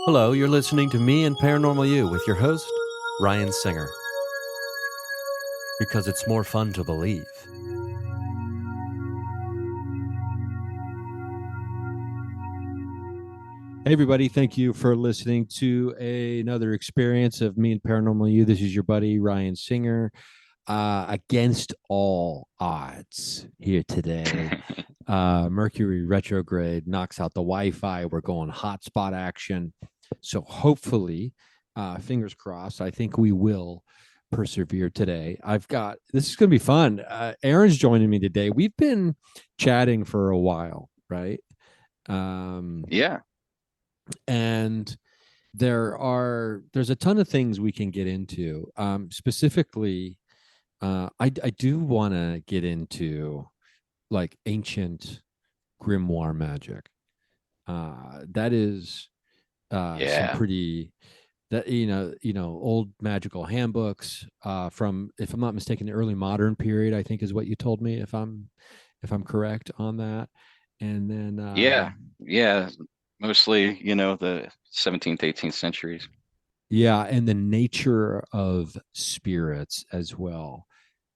Hello, you're listening to Me and Paranormal You with your host, Ryan Singer. Because it's more fun to believe. Hey, everybody. Thank you for listening to another experience of Me and Paranormal You. This is your buddy, Ryan Singer. Against all odds here today. Mercury retrograde knocks out the Wi-Fi. We're going hotspot action. So hopefully, fingers crossed, I think we will persevere today. This is going to be fun. Aeryn's joining me today. We've been chatting for a while, right? Yeah. And there's a ton of things we can get into. Specifically, I do want to get into like ancient grimoire magic. That is some Yeah. pretty that old magical handbooks from, if I'm not mistaken, the early modern period, I think is what you told me, if I'm correct on that. And then Yeah. Yeah. Mostly, the 17th, 18th centuries. yeah, and the nature of spirits as well.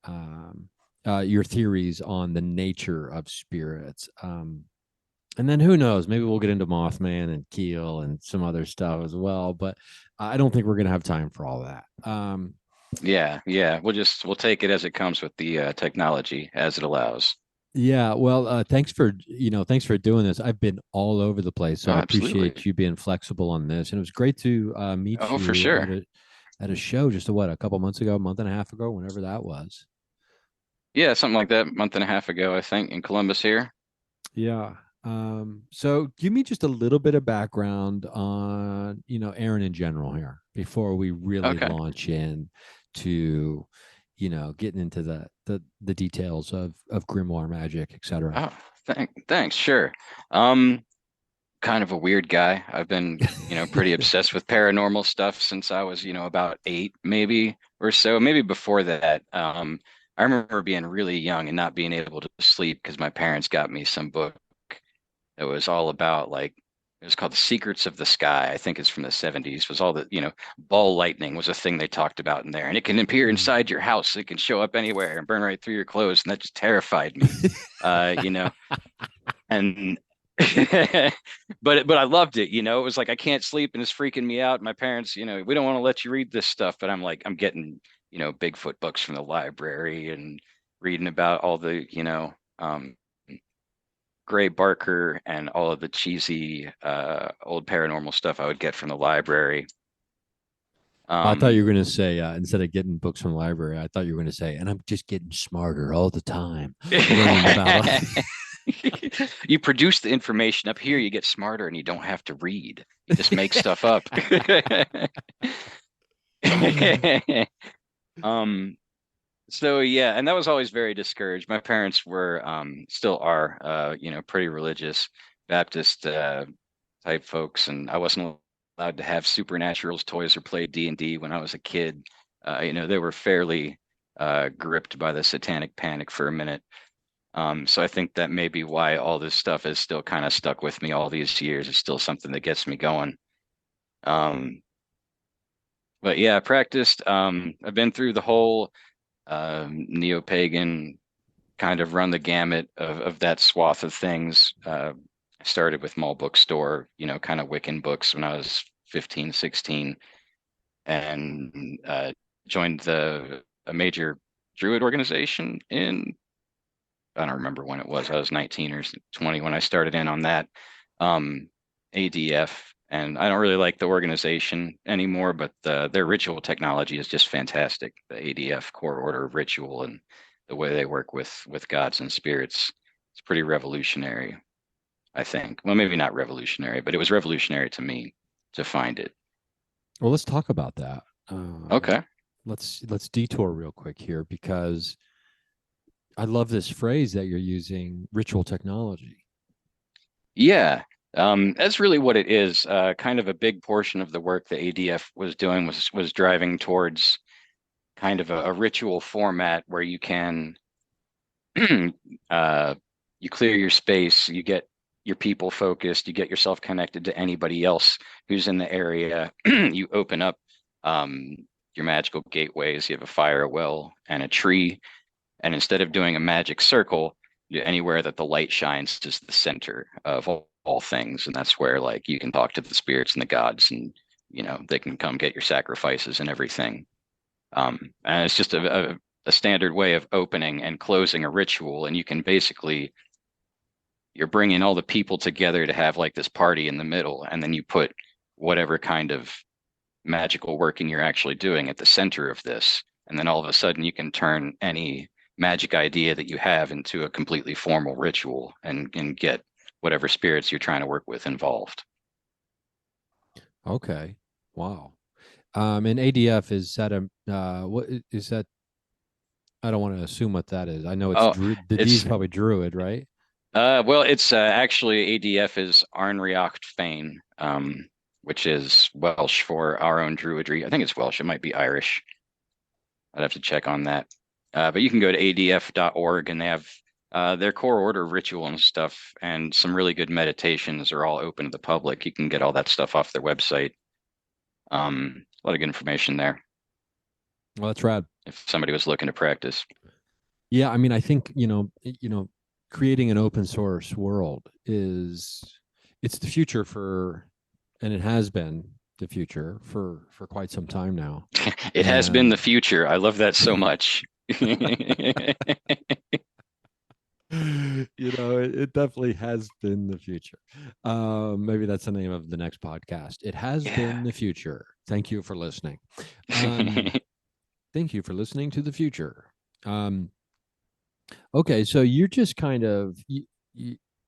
Um, your theories on the nature of spirits. And then who knows? Maybe we'll get into Mothman and Keel and some other stuff as well. But I don't think we're going to have time for all that. Yeah. Yeah. We'll take it as it comes with the technology as it allows. Yeah, well, thanks for doing this. I've been all over the place, so Oh, I absolutely. appreciate you being flexible on this. And it was great to meet Oh, for you sure. at a show just a couple months ago, a month and a half ago, whenever that was. Yeah. Something like that, month and a half ago, I think, in Columbus here. Yeah. So give me just a little bit of background on, Aeryn in general here before we really Okay. launch in to, getting into the details of grimoire magic, etc. Oh, thanks. Sure. Um, Kind of a weird guy. I've been, pretty obsessed with paranormal stuff since I was, about 8, maybe or so, maybe before that. I remember being really young and not being able to sleep because my parents got me some book that was all about like it was called The Secrets of the Sky. I think it's from the 70s. Was all the, ball lightning was a thing they talked about in there. And it can appear Mm. inside your house. It can show up anywhere and burn right through your clothes. And that just terrified me. Uh, you know, and but I loved it. It was like I can't sleep and it's freaking me out. My parents, we don't want to let you read this stuff, but I'm like I'm getting Bigfoot books from the library and reading about all the Gray Barker and all of the cheesy old paranormal stuff I would get from the library. I thought you Um, were going to say, instead of getting books from the library, I thought you were going to say, and I'm just getting smarter all the time, learning about. you produce the information up here, you get smarter and you don't have to read. You just make stuff up. Um, so yeah, and that was always very discouraged. My parents were still are pretty religious Baptist type folks, and I wasn't allowed to have supernaturals toys or play D&D when I was a kid. They were fairly gripped by the satanic panic for a minute. So I think that may be why all this stuff is still kind of stuck with me all these years. It's still something that gets me going. Um, but yeah, I practiced. I've been through the whole neo-pagan kind of run the gamut of that swath of things. I started with mall bookstore, kind of Wiccan books when I was 15, 16, and joined a major Druid organization in, I don't remember when it was. I was 19 or 20 when I started in on that, um, ADF. And I don't really like the organization anymore, but their ritual technology is just fantastic. The ADF core order of ritual and the way they work with gods and spirits, it's pretty revolutionary, I think. Well, maybe not revolutionary, but it was revolutionary to me to find it. Well, let's talk about that. Um, Okay. let's detour real quick here because I love this phrase that you're using, ritual technology. Yeah. That's really what it is. Kind of a big portion of the work the ADF was doing was driving towards kind of a ritual format where you can uh, you clear your space, you get you're people focused, you get yourself connected to anybody else who's in the area. You open up um, your magical gateways. You have a fire, a well, and a tree. And instead of doing a magic circle, anywhere that the light shines is the center of all things. And that's where like you can talk to the spirits and the gods, and they can come get your sacrifices and everything. And it's just a standard way of opening and closing a ritual. And you can basically, you're bringing all the people together to have like this party in the middle, and then you put whatever kind of magical working you're actually doing at the center of this. And then all of a sudden you can turn any magic idea that you have into a completely formal ritual, and get whatever spirits you're trying to work with involved. Okay. Wow. And ADF, is that a what is that? I don't want to assume what that is. I know it's Oh, The D is it's probably Druid, right? well, it's actually ADF is Arnriacht Fane, which is Welsh for our own druidry. I think it's Welsh. It might be Irish. I'd have to check on that. But you can go to adf.org, and they have their core order ritual and stuff, and some really good meditations are all open to the public. You can get all that stuff off their website. A lot of good information there Well, that's rad. if somebody was looking to practice. Yeah, I mean, I think creating an open source world is it's the future for, and it has been the future for quite some time now. It has been the And future. I love that so much. it definitely has been the future. Maybe that's the name of the next podcast. It has Yeah. been the future. Thank you for listening. Um, thank you for listening to the future. Um, okay, so you're just kind of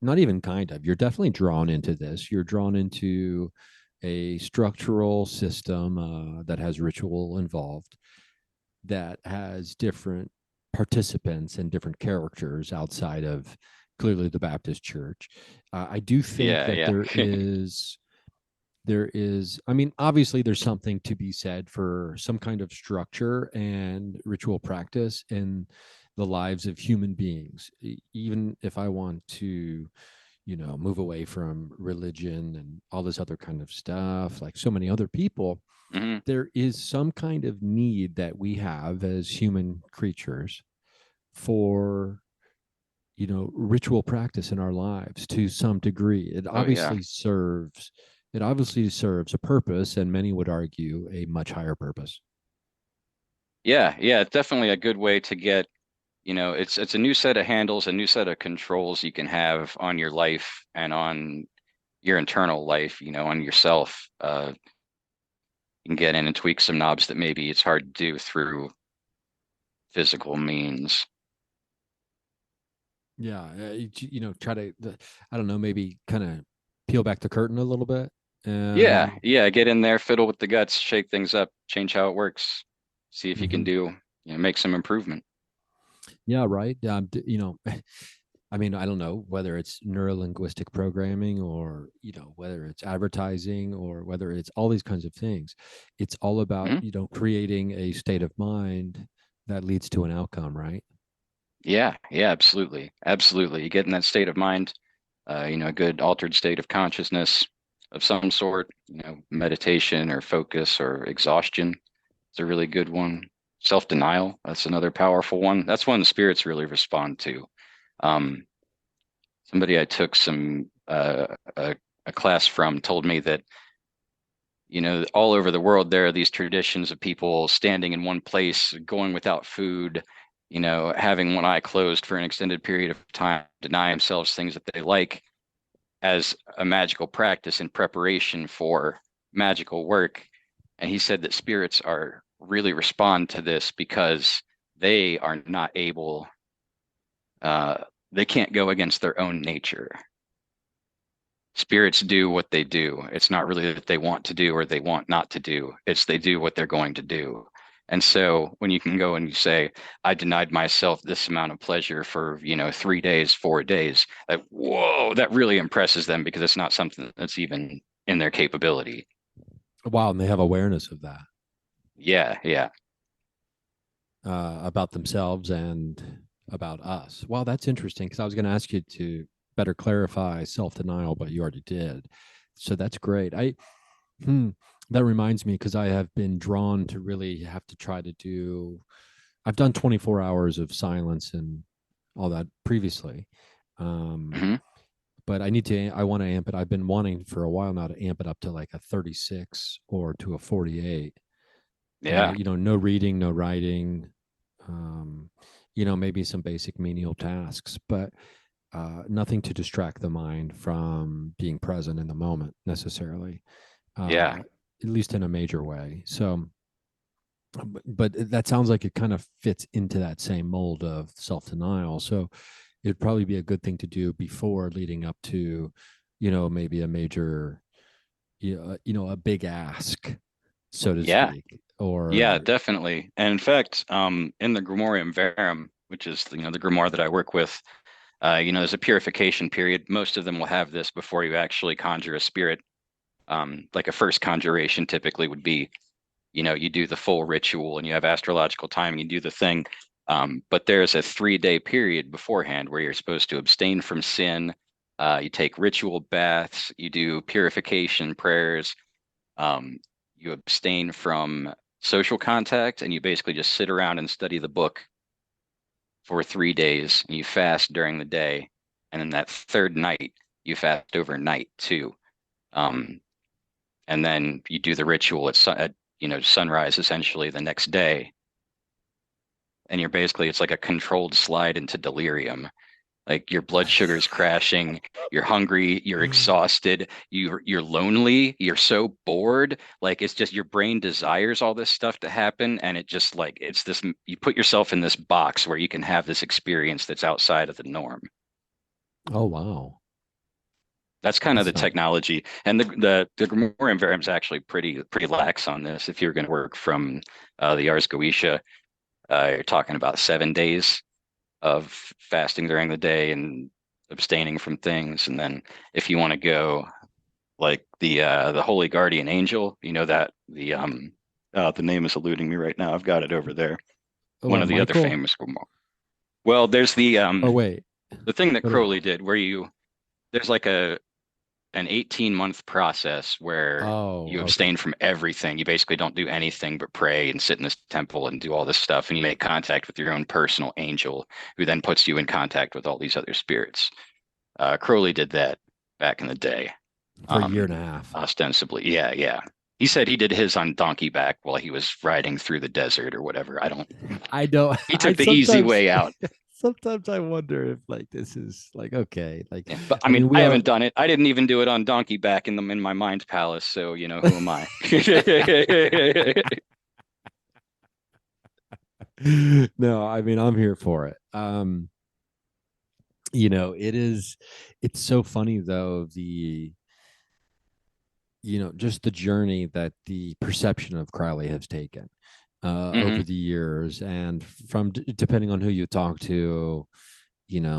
not even kind of. You're definitely drawn into this. You're drawn into a structural system that has ritual involved, that has different participants and different characters outside of clearly the Baptist Church. I do think Yeah, that yeah. there is, I mean, obviously there's something to be said for some kind of structure and ritual practice in the lives of human beings. Even if I want to move away from religion and all this other kind of stuff, like so many other people, Hmm. there is some kind of need that we have as human creatures for ritual practice in our lives to some degree. Oh, yeah. It obviously serves a purpose, and many would argue a much higher purpose. Yeah, yeah. It's definitely a good way to get, it's a new set of handles, a new set of controls you can have on your life and on your internal life, on yourself. You can get in and tweak some knobs that maybe it's hard to do through physical means. Yeah, try to, I don't know, maybe kind of peel back the curtain a little bit. Yeah, And yeah. Get in there, fiddle with the guts, shake things up, change how it works, see if you can mhm. do, make some improvement. Yeah, right. I mean, I don't know whether it's neurolinguistic programming, or whether it's advertising, or whether it's all these kinds of things. It's all about Mhm. creating a state of mind that leads to an outcome, right? Yeah, yeah, absolutely. Absolutely. You get in that state of mind, a good altered state of consciousness of some sort, meditation or focus or exhaustion. It's a really good one. Self-denial, that's another powerful one. That's one the spirits really respond to. Um, Somebody I took a class from told me that, all over the world there are these traditions of people standing in one place, going without food, having one eye closed for an extended period of time, deny themselves things that they like as a magical practice in preparation for magical work. And he said that spirits are really respond to this because they are not able, uh, they can't go against their own nature. Spirits do what they do. It's not really that they want to do or they want not to do. It's they do what they're going to do. And so when you can go and you say, I denied myself this amount of pleasure for, 3 days, 4 days, like, whoa, that really impresses them because it's not something that's even in their capability. Wow, and they have awareness of that Yeah, yeah. about themselves and about us. Wow, that's interesting, because I was going to ask you to better clarify self-denial, but you already did. So that's great. Hmm, that reminds me, because I have been drawn to really have to try to do, I've done 24 hours of silence and all that previously. Um, Hmm. but I want to amp it. I've been wanting for a while now to amp it up to like a 36 or to a 48. Yeah. No reading, no writing, um, maybe some basic menial tasks, but nothing to distract the mind from being present in the moment necessarily, Yeah. at least in a major way. So, but that sounds like it kind of fits into that same mold of self denial. So it'd probably be a good thing to do before leading up to, maybe a major, a big ask, so to Yeah. speak, Yeah, or definitely. And in fact, in the Grimorium Verum, which is the grimoire that I work with, there's a purification period. Most of them will have this before you actually conjure a spirit. Like a first conjuration typically would be, you do the full ritual and you have astrological time and you do the thing. But there's a 3-day period beforehand where you're supposed to abstain from sin. You take ritual baths, you do purification prayers, um, you abstain from social contact, and you basically just sit around and study the book for 3 days. And you fast during the day, and then that third night you fast overnight too. Um, and then you do the ritual at sunrise essentially the next day, and you're basically it's like a controlled slide into delirium. Like your blood sugar's crashing, you're hungry, you're exhausted, you're lonely, you're so bored. Like it's just your brain desires all this stuff to happen, and it just like it's this you put yourself in this box where you can have this experience that's outside of the norm. oh wow, That's kind of the that's not technology, and the Grimorium Verum is actually pretty lax on this. If you're going to work from the Ars Goetia, you're talking about 7 days of fasting during the day and abstaining from things. And then if you want to go like the Holy Guardian Angel, you know that the name is eluding me right now. I've got it over there. One what of the other Michael famous. Well, there's or wait, the thing that what is, Crowley did where there's like an 18-month process where oh you okay. abstain from everything. You basically don't do anything but pray and sit in this temple and do all this stuff. And you make contact with your own personal angel, who then puts you in contact with all these other spirits. Crowley did that back in the day, For a year um, and a half. ostensibly. Yeah, yeah. He said he did his on donkey back while he was riding through the desert or whatever. I don't. I know. He I took the easy sometimes way out. sometimes I wonder if like this is like okay, like Yeah, but I I mean, mean I we are haven't done it. I didn't even do it on donkey back in my mind palace. So who am I? no, I mean I'm here for it. It's so funny though, just the journey that the perception of Crowley has taken over Hmm. the years, and from depending on who you talk to,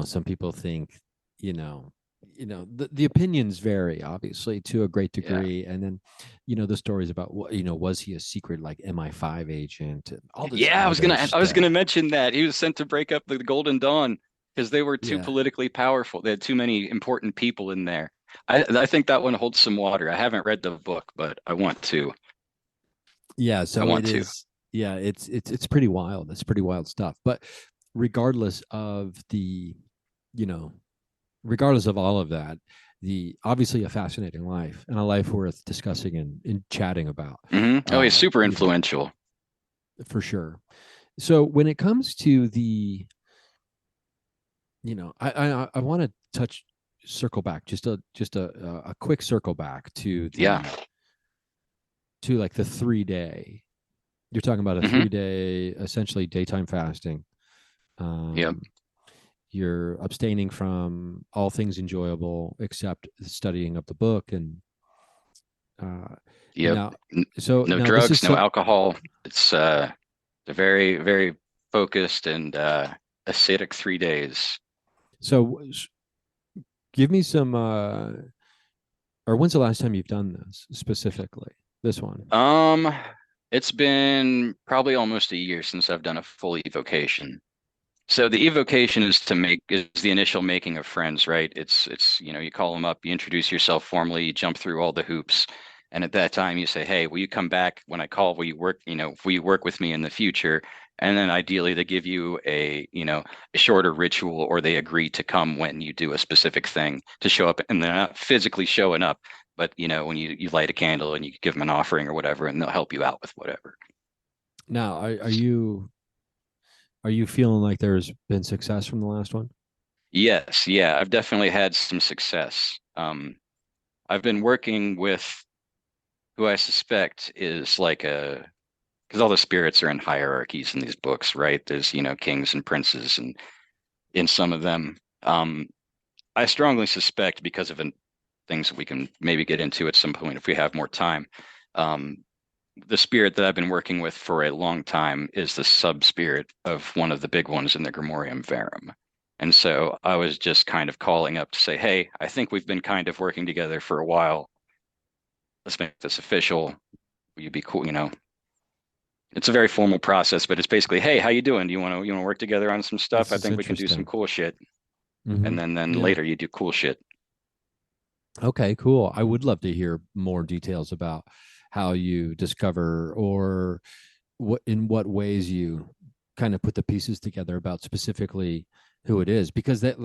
some people think, you know the opinions vary obviously to a great Yeah. degree, and then the stories about what, was he a secret like MI5 agent and all this Yeah, other I was gonna stuff. mention that. He was sent to break up the Golden Dawn because they were too Yeah, politically powerful. They had too many important people in there. I think that one holds some water. I haven't read the book, but I want to. yeah, I so it want to. is. Yeah, it's pretty wild. It's pretty wild stuff, but regardless of the you know regardless of all of that, the obviously a fascinating life and a life worth discussing and chatting about, Oh, he's super you know influential. for sure. So when it comes to I want to touch circle back, just a quick circle back to Yeah. like the 3 day. You're talking about a Hmm. 3 day essentially daytime fasting. Yep. Um, you're abstaining from all things enjoyable except the studying of the book, uh, and Yep. now N so No now this is drugs, no so alcohol. It's a very, very focused and acidic 3 days. so give me some or when's the last time you've done this specifically, this one? Um, it's been probably almost a year since I've done a full evocation. So the evocation is the initial making of friends, right? It's you call them up, you introduce yourself formally, you jump through all the hoops, and at that time you say, "Hey, will you come back when I call? Will you work, will you work with me in the future?" And then ideally they give you a shorter ritual, or they agree to come when you do a specific thing to show up, and they're not physically showing up, but when you light a candle and you give them an offering or whatever, and they'll help you out with whatever. Now, are you feeling like there's been success from the last one? Yes, yeah, I've definitely had some success. I've been working with who I suspect is like because all the spirits are in hierarchies in these books, right? There's, kings and princes and in some of them. I strongly suspect because of things that we can maybe get into at some point if we have more time. Um, the spirit that I've been working with for a long time is the sub spirit of one of the big ones in the Grimorium Verum. And so I was just kind of calling up to say, hey, I think we've been kind of working together for a while. Let's make this official. Will you be cool? It's a very formal process, but it's basically, hey, how you doing? Do you want to work together on some stuff? This I is think we can do some interesting. cool shit. Hmm. And then Yeah. later you do cool shit. Okay, cool. I would love to hear more details about how you discover or what ways you kind of put the pieces together about specifically who it is, because they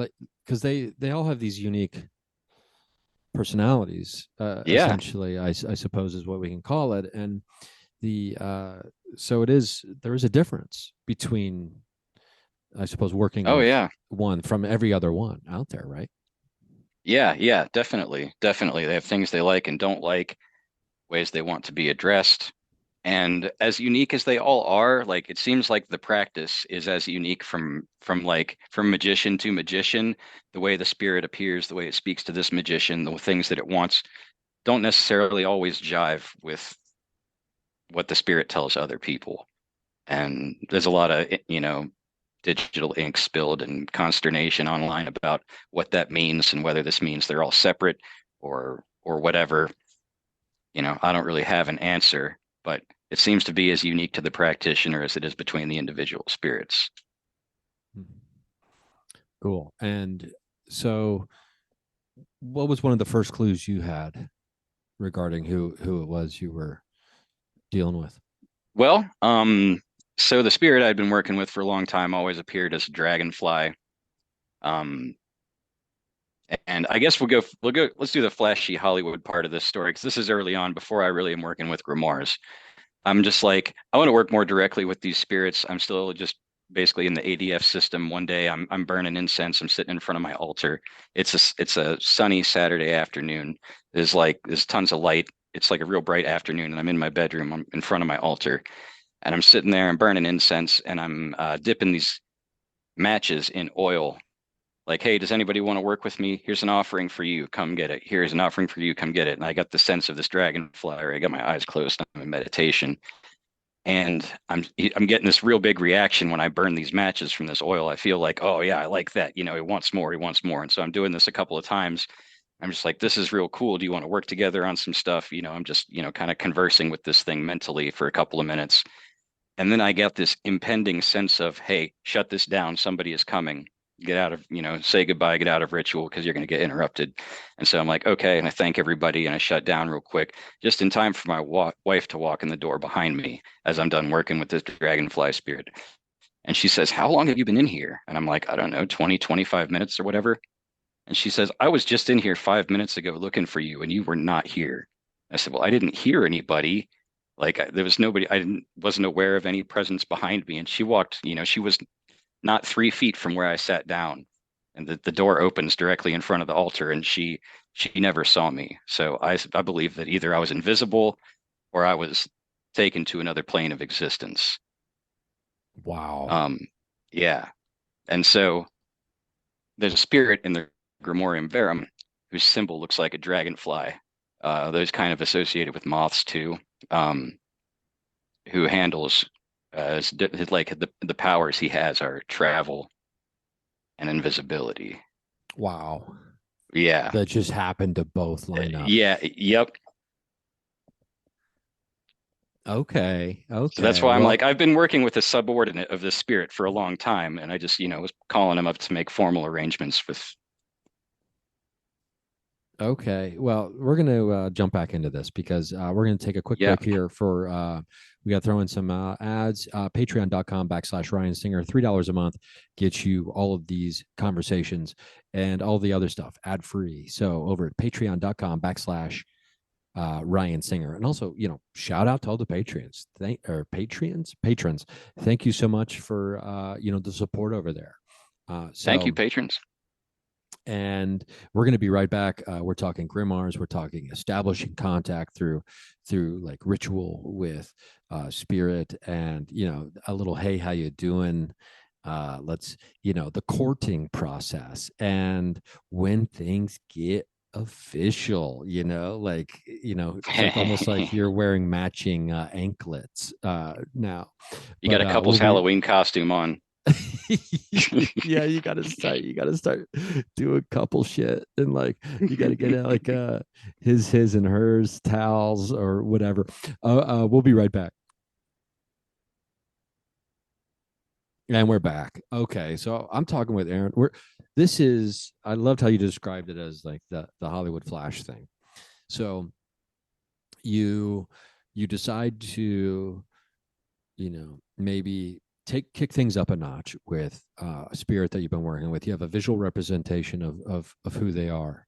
all have these unique personalities, Yeah. essentially, I suppose is what we can call it. And the so there is a difference between, I suppose, working Oh with yeah. one from every other one out there, right? Yeah, yeah, definitely. Definitely. They have things they like and don't like, ways they want to be addressed. And as unique as they all are, like it seems like the practice is as unique from magician to magician. The way the spirit appears, the way it speaks to this magician, the things that it wants don't necessarily always jive with what the spirit tells other people. And there's a lot of, digital ink spilled and consternation online about what that means and whether this means they're all separate or whatever. I don't really have an answer, but it seems to be as unique to the practitioner as it is between the individual spirits. Cool. And so, what was one of the first clues you had regarding who it was you were dealing with? Well, so the spirit I'd been working with for a long time always appeared as a dragonfly. Um, and I guess let's do the flashy Hollywood part of this story because this is early on before I really am working with grimoires. I'm just like, I want to work more directly with these spirits. I'm still just basically in the ADF system. One day I'm burning incense. I'm sitting in front of my altar. It's a sunny Saturday afternoon. There's tons of light. It's like a real bright afternoon, and I'm in my bedroom. I'm in front of my altar, and I'm sitting there. I'm burning incense, and I'm dipping these matches in oil. Like, hey, does anybody want to work with me? Here's an offering for you. Come get it. Here's an offering for you. Come get it. And I got the sense of this dragonfly. I got my eyes closed. I'm in meditation and I'm getting this real big reaction when I burn these matches from this oil. I feel like, oh yeah, I like that. He wants more. He wants more. And so I'm doing this a couple of times. I'm just like, this is real cool. Do you want to work together on some stuff? I'm just, kind of conversing with this thing mentally for a couple of minutes. And then I get this impending sense of, hey, shut this down. Somebody is coming. Get out of, say goodbye, get out of ritual because you're going to get interrupted. And so I'm like, okay. And I thank everybody and I shut down real quick, just in time for my wife to walk in the door behind me as I'm done working with this dragonfly spirit. And she says, how long have you been in here? And I'm like, I don't know, 20, 25 minutes or whatever. And she says, I was just in here 5 minutes ago looking for you and you were not here. I said, well, I didn't hear anybody. Like there was nobody, wasn't aware of any presence behind me. And she walked, she was not 3 feet from where I sat down. And the door opens directly in front of the altar and she never saw me. So I believe that either I was invisible or I was taken to another plane of existence. Wow. Um, yeah. And so there's a spirit in the Grimorium Verum whose symbol looks like a dragonfly. Those kind of associated with moths too, um, who handles like the powers he has are travel and invisibility. Wow. Yeah. That just happened to both line up. Yeah. Yep. Okay. So that's Okay. why I'm Well, like, I've been working with a subordinate of this spirit for a long time, and I just, was calling him up to make formal arrangements with. okay. Well, we're going to jump back into this because we're going to take a quick Yeah, break here for, we got to throw in some ads. Patreon.com/ Ryan Singer, $3 a month gets you all of these conversations and all the other stuff ad free. So over at patreon.com/ Ryan Singer. And also, shout out to all the patrons. Thank you so much for, the support over there. Uh, thank you, so, patrons. and we're going to be right back. We're talking grimoires. We're talking establishing contact through like ritual with spirit, and a little hey, how you doing? Let's the courting process, and when things get official, it's like almost like you're wearing matching anklets now. You got But a couple's we'll be Halloween costume on. yeah, you gotta start do a couple shit, and like you gotta get it like his and hers towels or whatever. We'll be right back. And we're back. Okay, so I'm talking with Aeryn. I loved how you described it as like the Hollywood Flash thing. So you you decide to maybe take kick things up a notch with a spirit that you've been working with. You have a visual representation of who they are,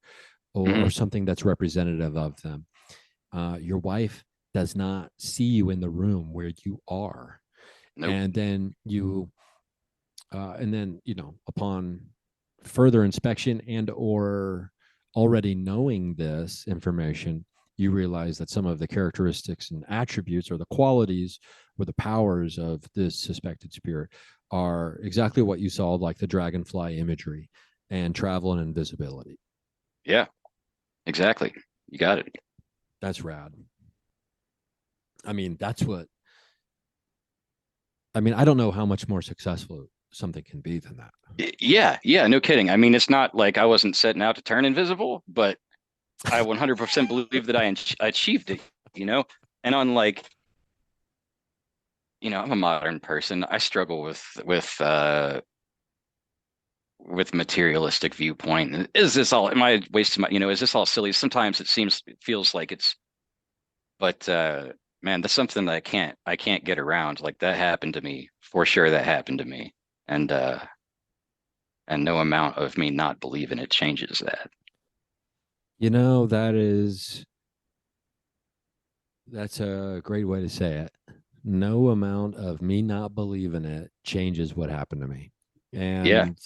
or Mhm. something that's representative of them. Your wife does not see you in the room where you are, Nope. and then upon further inspection and or already knowing this information, you realize that some of the characteristics and attributes or the qualities or the powers of this suspected spirit are exactly what you saw, like the dragonfly imagery and travel and invisibility. Yeah, exactly. You got it. That's rad. I mean, I don't know how much more successful something can be than that. Yeah, yeah, no kidding. I mean, it's not like I wasn't setting out to turn invisible, but I 100% believe that I achieved it, you know? And unlike, I'm a modern person. I struggle with materialistic viewpoint. Is this all, am I wasting my, is this all silly? Sometimes it feels like it's, but man, that's something that I can't get around. Like that happened to me. For sure that happened to me. And no amount of me not believing it changes that. That is That's a great way to say it. No amount of me not believing it changes what happened to me. Yeah. And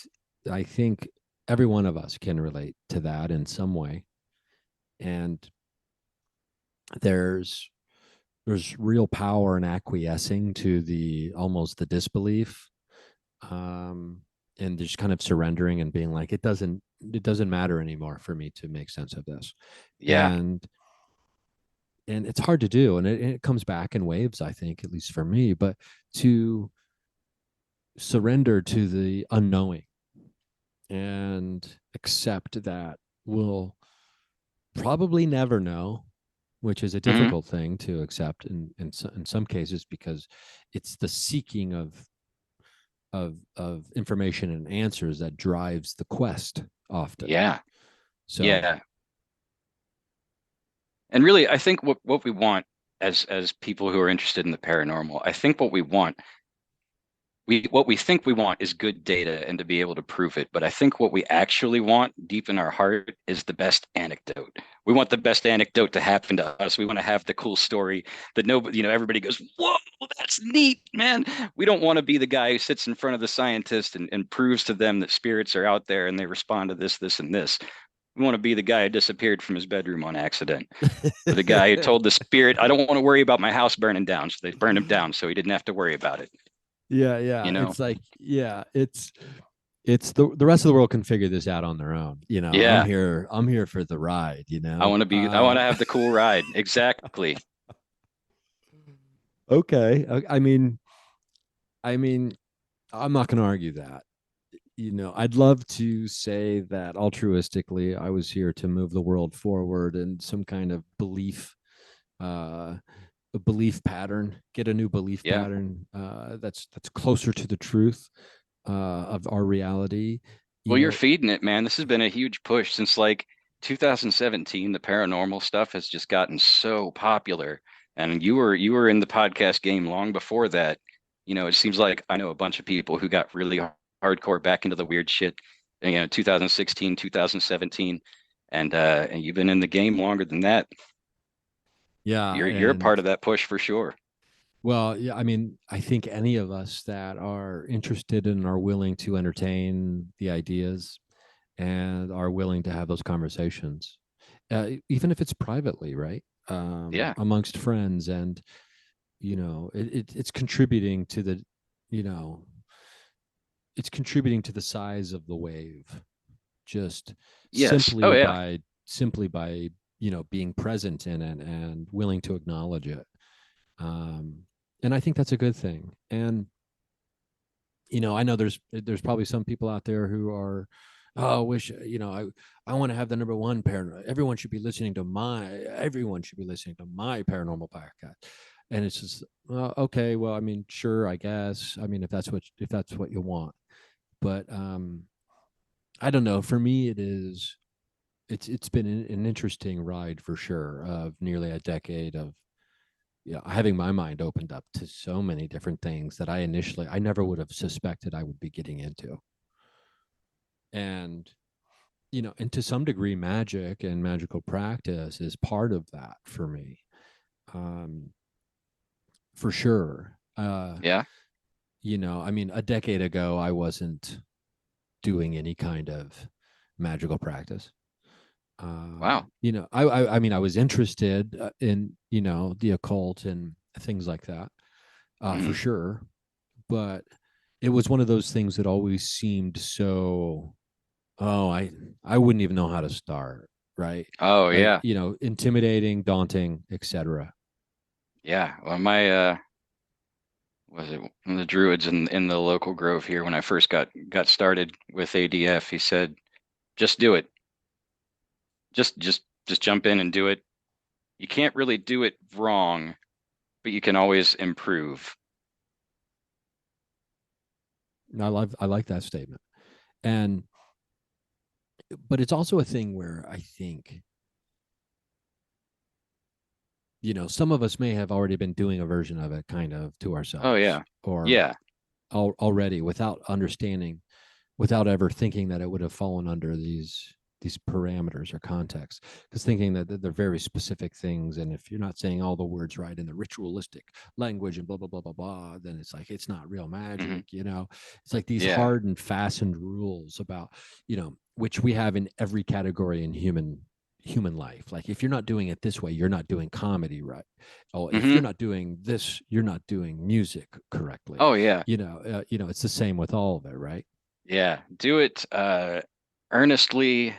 I think every one of us can relate to that in some way. And there's there's real power in acquiescing to the almost the disbelief, um and just kind of surrendering and being like it doesn't matter anymore for me to make sense of this. Yeah. And and it's hard to do, and it comes back in waves, I think, at least for me. But to surrender to the unknowing and accept that we'll probably never know, which is a Hmm. difficult thing to accept in some cases, because it's the seeking of information and answers that drives the quest often. Yeah. So Yeah. And really, I think what we want as people who are interested in the paranormal, I think what we think we want is good data and to be able to prove it. But I think what we actually want deep in our heart is the best anecdote. We want the best anecdote to happen to us. We want to have the cool story that nobody, everybody goes, "Whoa, that's neat, man." We don't want to be the guy who sits in front of the scientist and proves to them that spirits are out there and they respond to this, this, and this. We want to be the guy who disappeared from his bedroom on accident, or the guy who told the spirit, "I don't want to worry about my house burning down." So they burned him down so he didn't have to worry about it. yeah, You know? it's like, yeah, it's the rest of the world can figure this out on their own. I'm Yeah. here for the ride. I want to have the cool ride. Exactly. Okay. I mean, I'm not going to argue that. I'd love to say that altruistically I was here to move the world forward and some kind of belief, uh a belief pattern, get a new belief Yeah. pattern that's closer to the truth of our reality. You Well, you're know, feeding it, man. This has been a huge push since like 2017. The paranormal stuff has just gotten so popular. And you were in the podcast game long before that. It seems like I know a bunch of people who got really hardcore back into the weird shit, 2016, 2017. And you've been in the game longer than that. yeah, You're a and part of that push for sure. well, yeah, I mean, I think any of us that are interested and are willing to entertain the ideas and are willing to have those conversations, even if it's privately, right? Yeah. Amongst friends, and it's contributing to the, you know, it's contributing to the size of the wave, just Yes. Oh yeah. simply by being present in it and willing to acknowledge it. Um, and I think that's a good thing. And I know there's probably some people out there who are, oh, wish I want to have the number one paranormal. Everyone should be listening to my paranormal podcast. And it's just, well, okay, well, I mean, sure, I guess. I mean, if that's what you want, but I don't know. For me, it's been an interesting ride for sure, of nearly a decade of having my mind opened up to so many different things that I never would have suspected I would be getting into. And and to some degree magic and magical practice is part of that for me. um for sure. Yeah. I mean, a decade ago I wasn't doing any kind of magical practice. Wow. I mean, I was interested in the occult and things like that, for Hmm. sure, but it was one of those things that always seemed so, oh, I wouldn't even know how to start, right? Oh Like, yeah. intimidating, daunting, etc. Yeah. Well, my was it one of the Druids in the local grove here when I first got started with ADF, he said, just do it. Just jump in and do it. You can't really do it wrong, but you can always improve. I like that statement. And but it's also a thing where I think some of us may have already been doing a version of it kind of to Oh ourselves, yeah. or Yeah. already, without understanding, without ever thinking that it would have fallen under these parameters or contexts, because thinking that they're very specific things, and if you're not saying all the words right in the ritualistic language and blah blah blah blah blah, then it's like it's not real Hmm. magic. It's like these Yeah. hard and fastened rules about, which we have in every category in human life. Like, if you're not doing it this way, you're not doing comedy right. Oh, if you're Hmm. not doing this, you're not doing music correctly. Oh yeah. It's the same with all of it, right? Yeah. Do it earnestly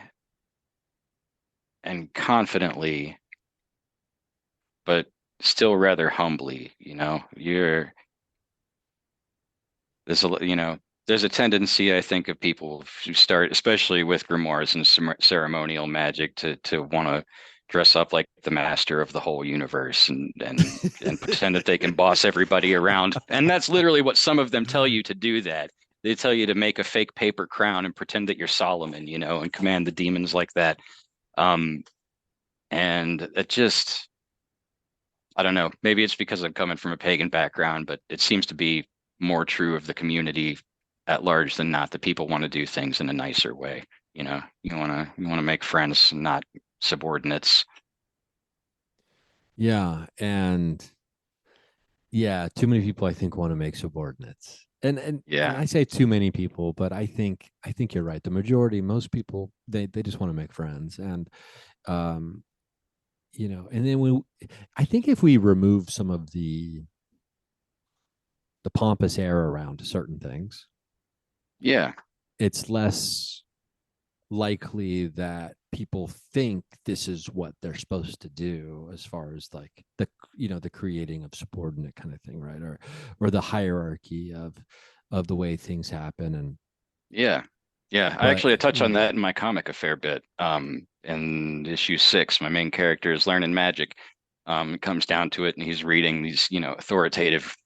and confidently, but still rather humbly, there's a tendency, I think, of people who start, especially with grimoires and ceremonial magic, to want to dress up like the master of the whole universe and pretend that they can boss everybody around. And that's literally what some of them tell you to do that. They tell you to make a fake paper crown and pretend that you're Solomon, and command the demons like that. Um, and it just, I don't know, maybe it's because I'm coming from a pagan background, but it seems to be more true of the community at large than not that people want to do things in a nicer way. You want to make friends, not subordinates. Yeah, and yeah, too many people I think want to make subordinates. And Yeah. I say too many people, but I think you're right. The majority, most people, they just want to make friends. And um and then I think if we remove some of the pompous air around certain things, Yeah. it's less likely that people think this is what they're supposed to do, as far as like the creating of subordinate kind of thing, right? Or the hierarchy of the way things happen. And Yeah. Yeah. I but actually touch on that in my comic a fair bit. In issue 6, my main character is learning magic. It comes down to it, and he's reading these, authoritative,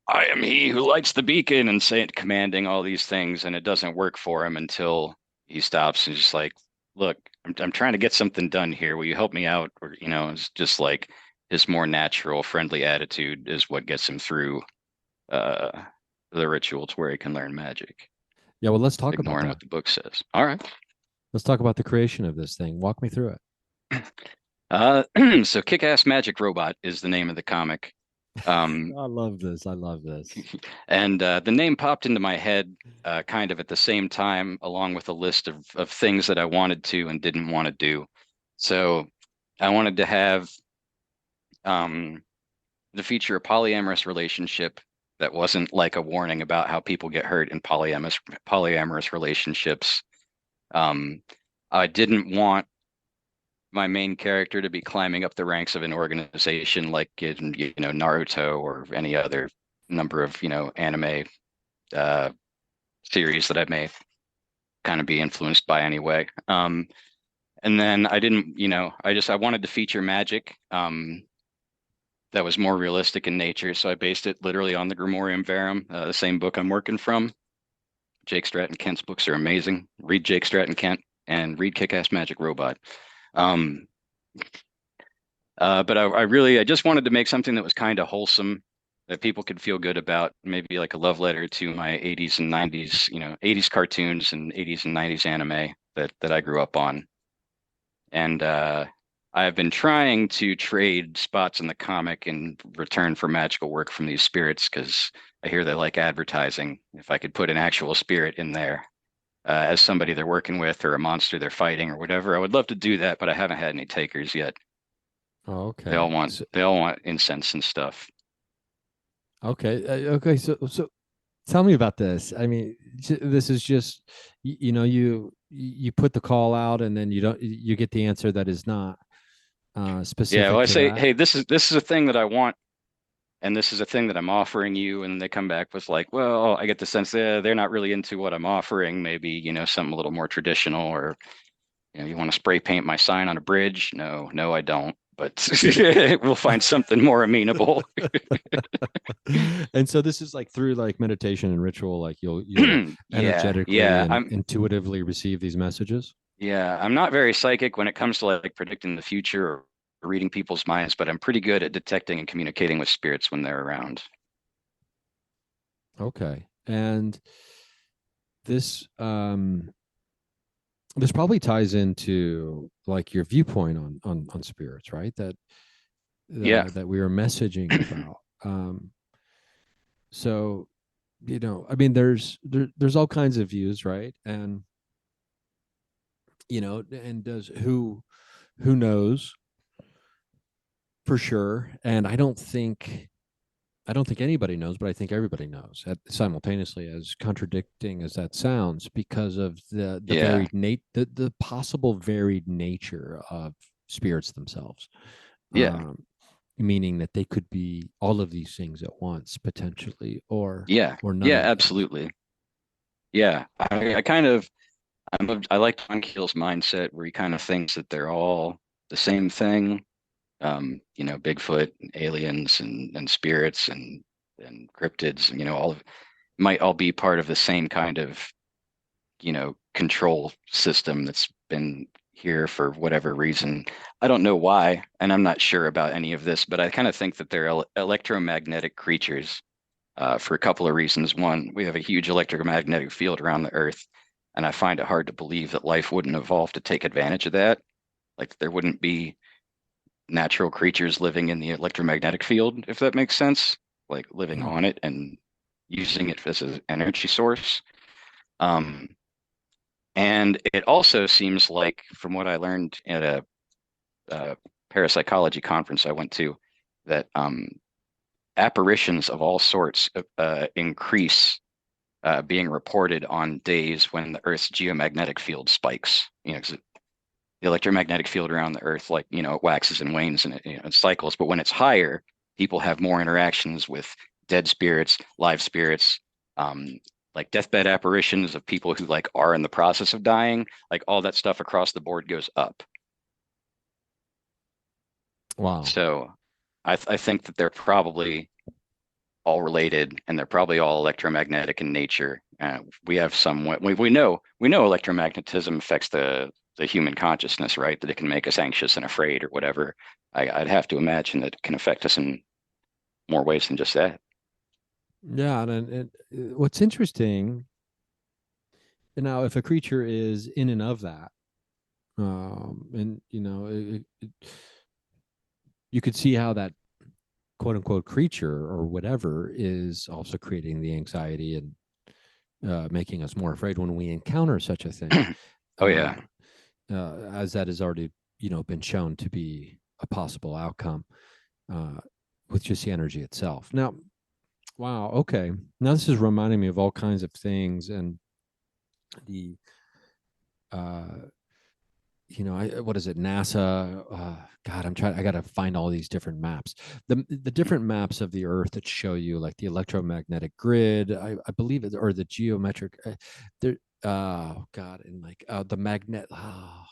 "I am he who lights the beacon," and saying, commanding all these things, and it doesn't work for him until he stops and just like, "Look, I'm trying to get something done here. Will you help me out?" Or, it's just like his more natural, friendly attitude is what gets him through uh the ritual to where he can learn magic, Yeah, well, let's talk about ignoring that. what the book says. All right. Let's talk about the creation of this thing. Walk me through it. Uh, so Kick-Ass Magic Robot is the name of the comic. Um, I love this. I love this. and the name popped into my head kind of at the same time, along with a list of things that I wanted to and didn't want to do. So I wanted to have um, the feature a polyamorous relationship that wasn't like a warning about how people get hurt in polyamorous relationships. Um, I didn't want my main character to be climbing up the ranks of an organization like in Naruto or any other number of anime uh, series that I may kind of be influenced by anyway. And then I didn't, I wanted to feature magic that was more realistic in nature, so I based it literally on the Grimorium Verum, the same book I'm working from. Jake Stratton Kent's books are amazing. Read Jake Stratton Kent and read Kick-Ass Magic Robot. Um, but I just wanted to make something that was kind of wholesome that people could feel good about, maybe like a love letter to my 80s and 90s, 80s cartoons and 80s and 90s anime that I grew up on. And I've been trying to trade spots in the comic in return for magical work from these spirits because I hear they like advertising. If I could put an actual spirit in there as somebody they're working with or a monster they're fighting or whatever, I would love to do that, but I haven't had any takers yet. Oh, They all okay. want So, they all want incense and stuff. okay. Okay. So tell me about this. I mean, this is just you put the call out and then you get the answer that is not Yeah, well, specific I to say, that. hey, this is a thing that I want, and this is a thing that I'm offering you, and they come back with like, well, I get the sense they're not really into what I'm offering. Maybe, something a little more traditional, or you want to spray paint my sign on a bridge? No, no, I don't. But we'll find something more amenable. And so this is like through like meditation and ritual, like you'll Yeah, energetically yeah. and intuitively receive these messages. I'm not very psychic when it comes to like predicting the future or reading people's minds, but I'm pretty good at detecting and communicating with spirits when they're around. Okay. And this this probably ties into like your viewpoint on spirits, right? Yeah. That we were messaging about. So I mean, there's all kinds of views, right? And and does who knows for sure? And I don't think anybody knows, but I think everybody knows simultaneously, as contradicting as that sounds, because of the Yeah. the possible varied nature of spirits themselves. Yeah. Um, Meaning that they could be all of these things at once potentially, Yeah. or none Yeah, of them. absolutely. Yeah. I kind of I like John Keel's mindset where he kind of thinks that they're all the same thing. Bigfoot, and aliens and spirits and cryptids, all of might all be part of the same kind of, control system that's been here for whatever reason. I don't know why, and I'm not sure about any of this, but I kind of think that they're electromagnetic creatures for a couple of reasons. One, we have a huge electromagnetic field around the Earth, and I find it hard to believe that life wouldn't evolve to take advantage of that. Like there wouldn't be natural creatures living in the electromagnetic field, if that makes sense, like living Hmm. on it and using it as an energy source. Um, and it also seems like, from what I learned at a parapsychology conference I went to, that apparitions of all sorts increase being reported on days when the Earth's geomagnetic field spikes. 'Cause the electromagnetic field around the Earth, like, it waxes and wanes and it cycles. But when it's higher, people have more interactions with dead spirits, live spirits, um, like deathbed apparitions of people who like are in the process of dying. Like all that stuff across the board goes up. Wow. So I think that they're probably all related, and they're probably all electromagnetic in nature. We have some we know electromagnetism affects the human consciousness, right? That it can make us anxious and afraid or whatever. I'd have to imagine that it can affect us in more ways than just that. Yeah, and what's interesting now, if a creature is in and of that, and you could see how that quote unquote creature or whatever is also creating the anxiety and making us more afraid when we encounter such a thing, Oh yeah. uh, as that has already been shown to be a possible outcome uh, with just the energy itself. Now, wow, okay. Now this is reminding me of all kinds of things, and the uh, what is it, NASA? God, I gotta find all these different maps, the different maps of the earth that show you like the electromagnetic grid, I believe it, or the geometric, there. Oh God, and like the magnet. Oh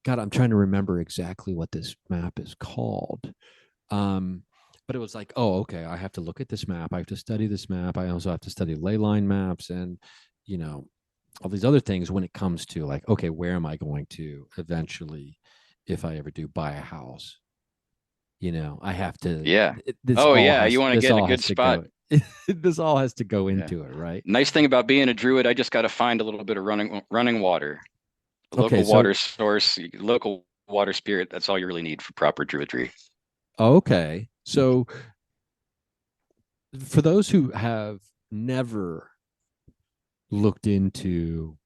God, I'm trying to remember exactly what this map is called. um but it was like, oh, okay, I have to look at this map, I have to study this map, I also have to study ley line maps, and you know all these other things when it comes to like, okay, where am I going to eventually, if I ever do buy a house, I have to, Yeah. Oh yeah, you want to this get in a all good has to spot. go this all has to go Yeah. into it, right? Nice thing about being a druid, I just got to find a little bit of running water, a Okay, local so water source, local water spirit. That's all you really need for proper druidry. okay, so for those who have never looked into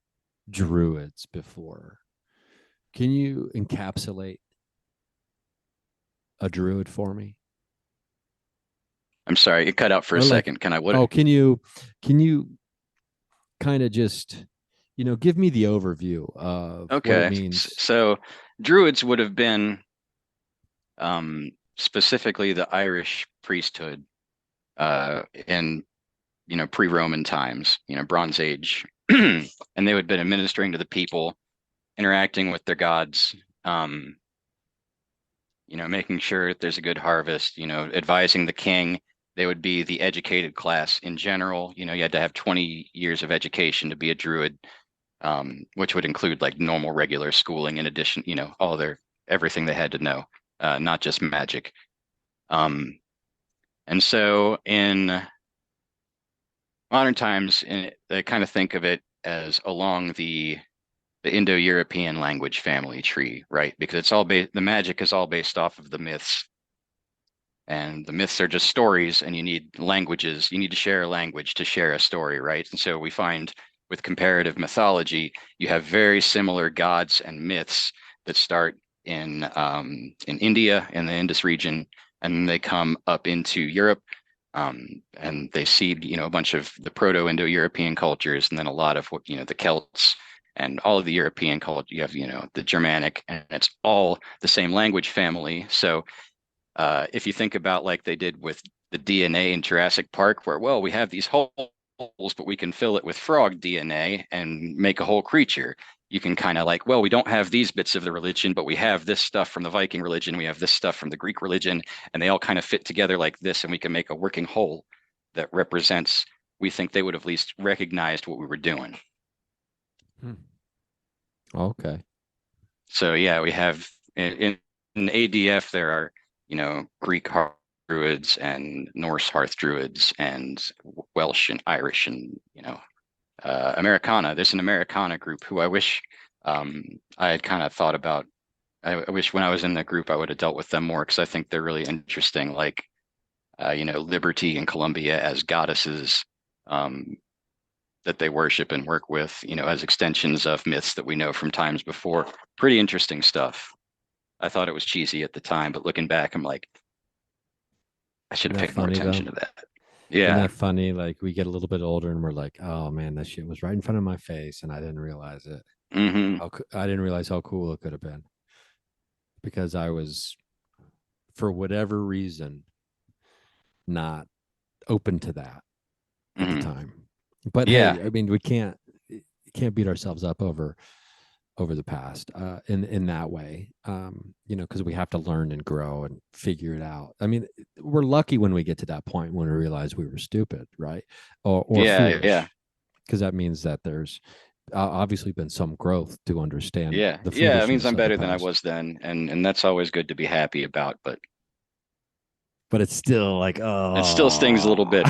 druids before, can you encapsulate a druid for me? I'm sorry, it cut out for a Or like, second. Can I what? oh, can you kind of just give me the overview of what it Okay. means? So druids would have been specifically the Irish priesthood in pre-Roman times, Bronze Age, and they would have been administering to the people, interacting with their gods, um, making sure that there's a good harvest, advising the king. They would be the educated class in general. You had to have 20 years of education to be a druid, which would include like normal, regular schooling in addition, all their everything they had to know, not just magic. Um, and so in modern times, they kind of think of it as along the Indo-European language family tree, right? Because the magic is all based off of the myths, and the myths are just stories, and you need languages. You need to share a language to share a story, right? And so we find with comparative mythology, you have very similar gods and myths that start in India in the Indus region, and they come up into Europe. And they seed, a bunch of the Proto-Indo-European cultures, and then a lot of what, the Celts and all of the European culture. You have, the Germanic, and it's all the same language family. So if you think about like they did with the DNA in Jurassic Park, where, well, we have these holes, but we can fill it with frog DNA and make a whole creature. You can kind of like, well, we don't have these bits of the religion, but we have this stuff from the Viking religion, we have this stuff from the Greek religion, and they all kind of fit together like this, and we can make a working whole that represents. We think they would have at least recognized what we were doing. Hmm. Okay. So yeah, we have in ADF there are Greek hearth druids and Norse hearth druids and Welsh and Irish and Americana. There's an Americana group who I wish I had kind of thought about. I wish when I was in the group I would have dealt with them more because I think they're really interesting. Like Liberty and Columbia as goddesses um, that they worship and work with, as extensions of myths that we know from times before. Pretty interesting stuff. I thought it was cheesy at the time, but looking back, I'm like, I should Isn't have that paid more funny though? attention to that. Isn't Yeah. that funny? Like we get a little bit older and we're like, oh man, that shit was right in front of my face and I didn't realize it. Hmm. I didn't realize how cool it could have been because I was, for whatever reason, not open to that at the Hmm. time. But Yeah. hey, I mean, we can't beat ourselves up over over the past in that way. Because we have to learn and grow and figure it out. I mean, we're lucky when we get to that point when we realize we were stupid, right? Or Yeah, yeah. foolish, because that means that there's obviously been some growth to understand Yeah. the Yeah, it means foolishness I'm of the better than I past. was then, and that's always good to be happy about, but But it's still like, it still stings a oh. little bit.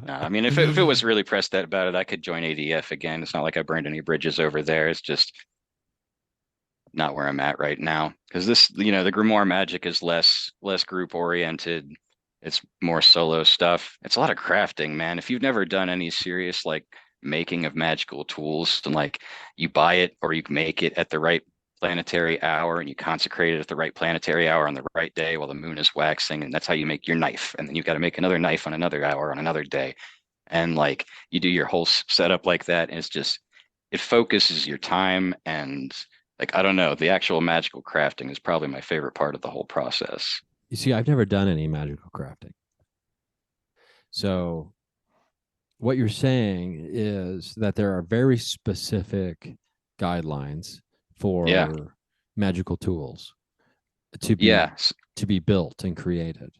No, I mean, if it was really pressed that about it, I could join ADF again. It's not like I burned any bridges over there. It's just not where I'm at right now. Because this, the Grimoire magic is less group oriented. It's more solo stuff. It's a lot of crafting, man. If you've never done any serious like making of magical tools and like you buy it or you make it at the right planetary hour and you consecrate it at the right planetary hour on the right day while the moon is waxing, and that's how you make your knife. And then you've got to make another knife on another hour on another day. And like you do your whole setup like that, and it's just it focuses your time. And like I don't know, the actual magical crafting is probably my favorite part of the whole process. You see, I've never done any magical crafting. So what you're saying is that there are very specific guidelines Yeah, for magical tools to be yeah, built and created.